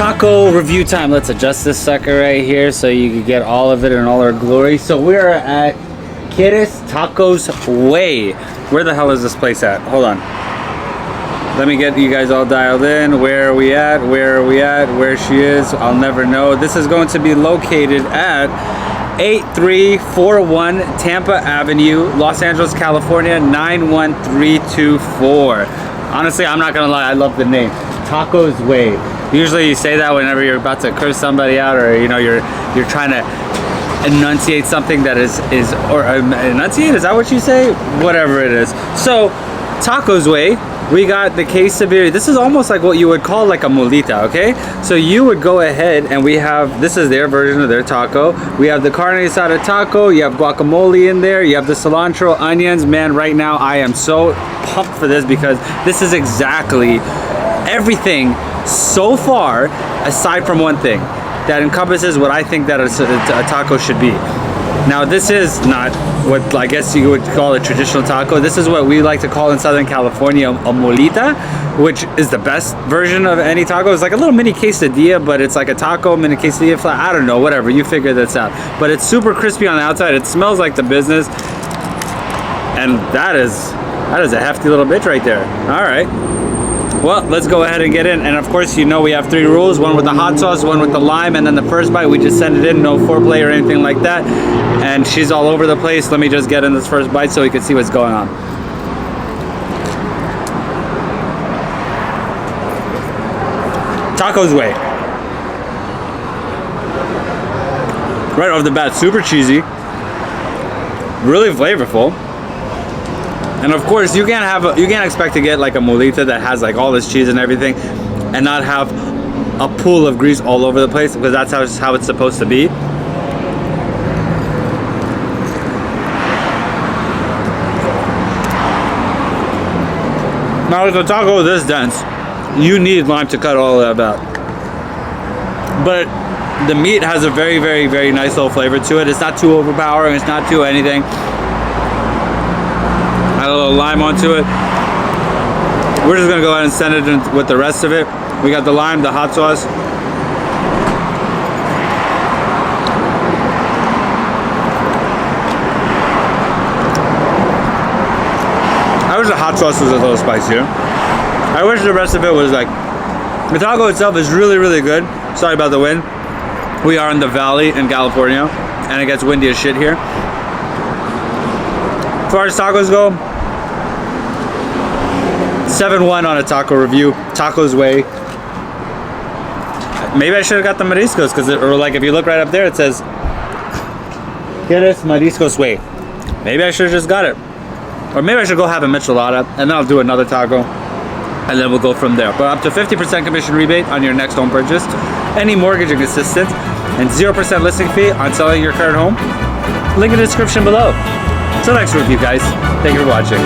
Taco review time. Let's adjust this sucker right here so you can get all of it in all our glory. So we're at Quieres Tacos Way. Where the hell is this place at? Hold on. Let me get you guys all dialed in. Where are we at? Where are we at? Where she is, I'll never know. This is going to be located at 8341 Tampa Avenue, Los Angeles, California, 91324. Honestly, I'm not gonna lie, I love the name. Tacos Way. Usually you say that whenever you're about to curse somebody out, or you know you're trying to enunciate something that is enunciate, is that what you say? Whatever it is. So Tacos Way, we got the quesadilla. This is almost like what you would call like a molita, okay? So you would go ahead and we have, this is their version of their taco. We have the carne asada taco, you have guacamole in there, you have the cilantro, onions. Man, right now I am so pumped for this because this is exactly everything so far, aside from one thing that encompasses what I think that a taco should be. Now this is not what I guess you would call a traditional taco. This is what we like to call in Southern California a molita, which is the best version of any taco. It's like a little mini quesadilla, but it's like a taco mini quesadilla flat. I don't know, whatever, you figure this out. But it's super crispy on the outside. It smells like the business, and that is a hefty little bitch right there. All right. Well, let's go ahead and get in. And of course, you know we have 3 rules. One with the hot sauce, one with the lime, and then the first bite, we just send it in. No foreplay or anything like that. And she's all over the place. Let me just get in this first bite so we can see what's going on. Tacos Way. Right off the bat, super cheesy. Really flavorful. And of course, you can't expect to get like a molita that has like all this cheese and everything, and not have a pool of grease all over the place, because that's how it's supposed to be. Now with a taco this dense, you need lime to cut all of that out. But the meat has a very, very, very nice little flavor to it. It's not too overpowering. It's not too anything. Add a little lime onto it. We're just gonna go ahead and send it in with the rest of it. We got the lime, the hot sauce. I wish the hot sauce was a little spicier. I wish the rest of it was like, the taco itself is really, really good. Sorry about the wind. We are in the valley in California, and it gets windy as shit here. As far as tacos go, 7-1 on a taco review. Tacos Way. Maybe I should have got the mariscos, or like if you look right up there, it says Quieres Mariscos Way. Maybe I should have just got it. Or maybe I should go have a michelada, and then I'll do another taco, and then we'll go from there. But up to 50% commission rebate on your next home purchase, any mortgaging assistance, and 0% listing fee on selling your current home. Link in the description below. Till next review, guys. Thank you for watching.